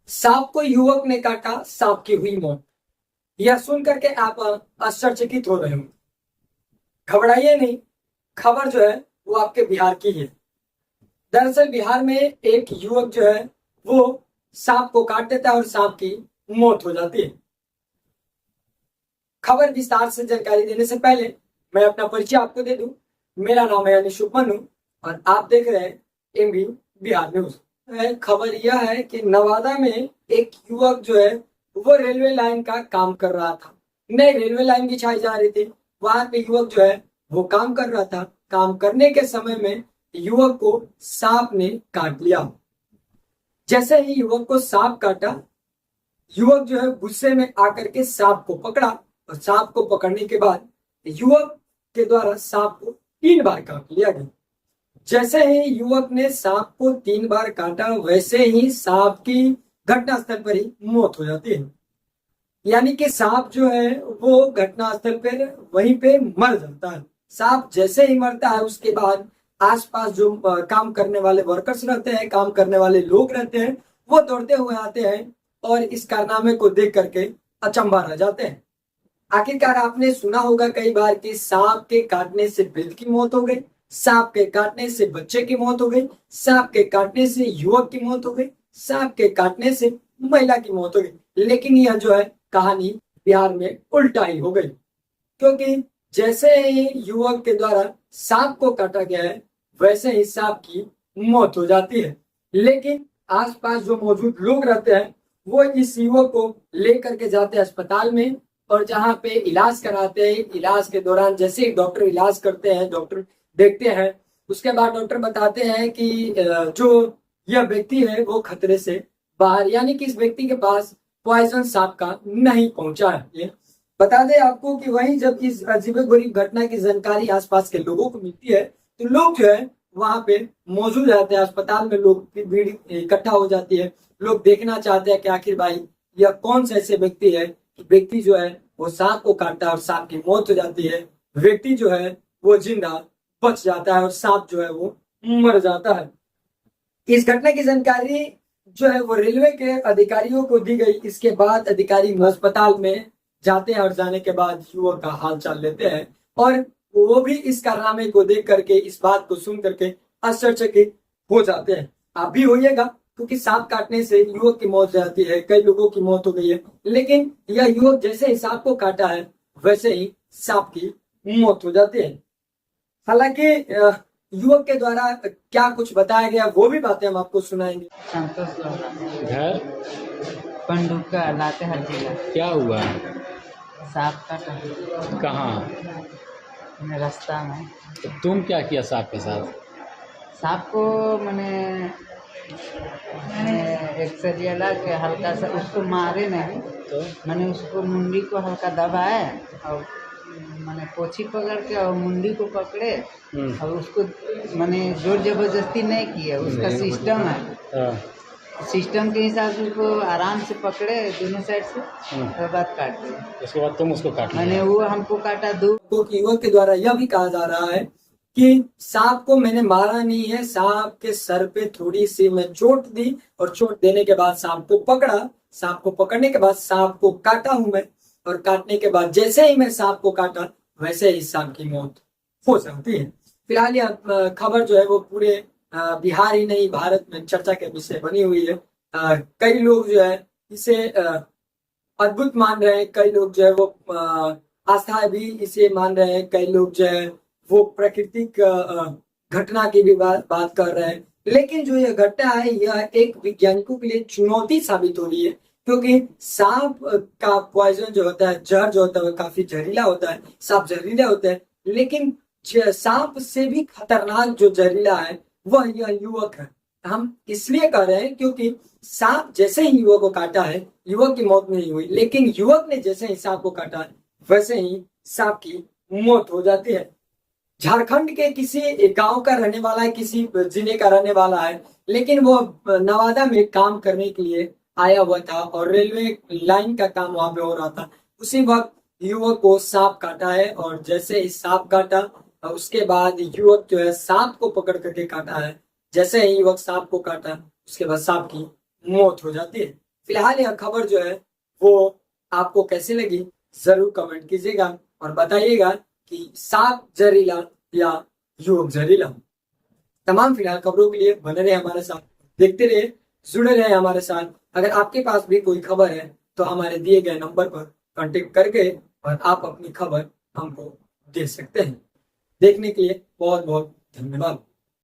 सांप को युवक ने काटा, सांप की हुई मौत। यह सुनकर के आप आश्चर्यचकित हो रहे हो। घबराइए नहीं, खबर जो है वो आपके बिहार की है। दरअसल बिहार में एक युवक जो है वो सांप को काट देता है और सांप की मौत हो जाती है। खबर विस्तार से जानकारी देने से पहले मैं अपना परिचय आपको दे दूं। मेरा नाम है अनिश मनु और आप देख रहे हैं एमबी बिहार न्यूज। खबर यह है कि नवादा में एक युवक जो है वो रेलवे लाइन का काम कर रहा था। नई रेलवे लाइन बिछाई जा रही थी। वहां पे युवक जो है वो काम कर रहा था। काम करने के समय में युवक को सांप ने काट लिया। जैसे ही युवक को सांप काटा, युवक जो है गुस्से में आकर के सांप को पकड़ा और सांप को पकड़ने के बाद युवक के द्वारा सांप को 3 बार काट लिया गया। जैसे ही युवक ने सांप को 3 बार काटा, वैसे ही सांप की घटनास्थल पर ही मौत हो जाती है। यानी कि सांप जो है वो घटनास्थल पर वहीं पे मर जाता है। सांप जैसे ही मरता है, उसके बाद आसपास जो काम करने वाले वर्कर्स रहते हैं, काम करने वाले लोग रहते हैं, वो दौड़ते हुए आते हैं और इस कारनामे को देख करके अचंभा रह जाते हैं। आखिरकार आपने सुना होगा कई बार कि सांप के काटने से वृद्ध की मौत हो गई, सांप के काटने से बच्चे की मौत हो गई, सांप के काटने से युवक की मौत हो गई, सांप के काटने से महिला की मौत हो गई। लेकिन यह जो है कहानी बिहार में उल्टा ही हो गई, क्योंकि जैसे ही युवक के द्वारा सांप को काटा गया है, वैसे ही सांप की मौत हो जाती है। लेकिन आसपास जो मौजूद लोग रहते हैं वो इस युवक को लेकर के जाते हैं अस्पताल में और जहाँ पे इलाज कराते हैं। इलाज के दौरान जैसे ही डॉक्टर इलाज करते हैं, डॉक्टर देखते हैं, उसके बाद डॉक्टर बताते हैं कि जो यह व्यक्ति है वो खतरे से बाहर, यानी कि इस व्यक्ति के पास पॉइजन सांप का नहीं पहुंचा है। बता दें आपको कि वहीं जब इस अजीबोगरीब घटना की जानकारी आसपास के लोगों को मिलती है तो लोग जो है वहां पे मौजूद रहते हैं। अस्पताल में लोग की भीड़ इकट्ठा हो जाती है। लोग देखना चाहते हैं कि आखिर भाई यह कौन सा ऐसे व्यक्ति है कि व्यक्ति जो है वो सांप को काटता है और सांप की मौत हो जाती है, व्यक्ति जो है वो जिंदा बच जाता है और सांप जो है वो मर जाता है। इस घटना की जानकारी जो है वो रेलवे के अधिकारियों को दी गई। इसके बाद अधिकारी अस्पताल में जाते हैं और जाने के बाद युवक का हाल चाल लेते हैं और वो भी इस कारनामे को देख करके, इस बात को सुन करके आश्चर्यचकित हो जाते हैं। आप भी होइएगा, क्योंकि सांप काटने से युवक की मौत हो जाती है, कई लोगों की मौत हो गई है। लेकिन यह युवक जैसे ही सांप को काटा है, वैसे ही सांप की मौत हो जाती है। हालांकि युवक के द्वारा क्या कुछ बताया गया वो भी बातें हम आपको सुनाएंगे। संतोष लोहार, घर पंडुका, लातेहार जिला। क्या हुआ? सांप काटा कहाँ? रास्ता में। तो तुम क्या किया सांप के साथ? सांप को मैंने एक सरिया ला के हल्का सा उसको मारे नहीं, तो मैंने उसको मुंडी को हल्का दबाए और मैंने पोछी पकड़ के और मुंडी को पकड़े और उसको मैंने जोर जबरदस्ती नहीं किया। उसका सिस्टम है, हाँ। सिस्टम के हिसाब से उसको आराम से पकड़े दोनों साइड से, उसके बाद काट दिया। उसके बाद तुम उसको काट मैंने लिया। वो हमको काटा दो। तो युवक के द्वारा यह भी कहा जा रहा है कि सांप को मैंने मारा नहीं है, सांप के सर पे थोड़ी सी मैं चोट दी और चोट देने के बाद सांप को पकड़ा। सांप को पकड़ने के बाद सांप को काटा हूं मैं और काटने के बाद जैसे ही मैं सांप को काटा, वैसे ही सांप की मौत हो जाती है। फिलहाल यह खबर जो है वो पूरे बिहार ही नहीं, भारत में चर्चा के विषय बनी हुई है। कई लोग जो है इसे अद्भुत मान रहे हैं, कई लोग जो है वो आस्था भी इसे मान रहे हैं, कई लोग जो है वो प्राकृतिक घटना की भी बात कर रहे हैं। लेकिन जो यह घटना है यह एक वैज्ञानिकों के लिए चुनौती साबित हो रही है, क्योंकि सांप का पॉइजन जो होता है, जहर जो होता है, वो काफी जहरीला होता है। सांप जहरीले होते हैं, लेकिन सांप से भी खतरनाक जो जहरीला है वह यह युवक है। हम इसलिए कह रहे हैं क्योंकि सांप जैसे ही युवक को काटा है, युवक की मौत नहीं हुई, लेकिन युवक ने जैसे ही सांप को काटा है, वैसे ही सांप की मौत हो जाती है। झारखंड के किसी गांव का रहने वाला है, किसी जिले का रहने वाला है, लेकिन वो नवादा में काम करने के लिए आया हुआ था और रेलवे लाइन का काम वहां पे हो रहा था। उसी वक्त युवक को सांप काटा है और जैसे ही सांप काटा, उसके बाद युवक जो है सांप को पकड़ करके काटा है। जैसे ही युवक सांप को काटा, उसके बाद सांप की मौत हो जाती है। फिलहाल यह खबर जो है वो आपको कैसी लगी जरूर कमेंट कीजिएगा और बताइएगा कि सांप जहरीला या युवक जहरीला। तमाम फिलहाल खबरों के लिए बने रहे हमारे साथ, देखते रहे, जुड़े रहे हमारे साथ। अगर आपके पास भी कोई खबर है तो हमारे दिए गए नंबर पर कांटेक्ट करके और आप अपनी खबर हमको दे सकते हैं। देखने के लिए बहुत बहुत धन्यवाद।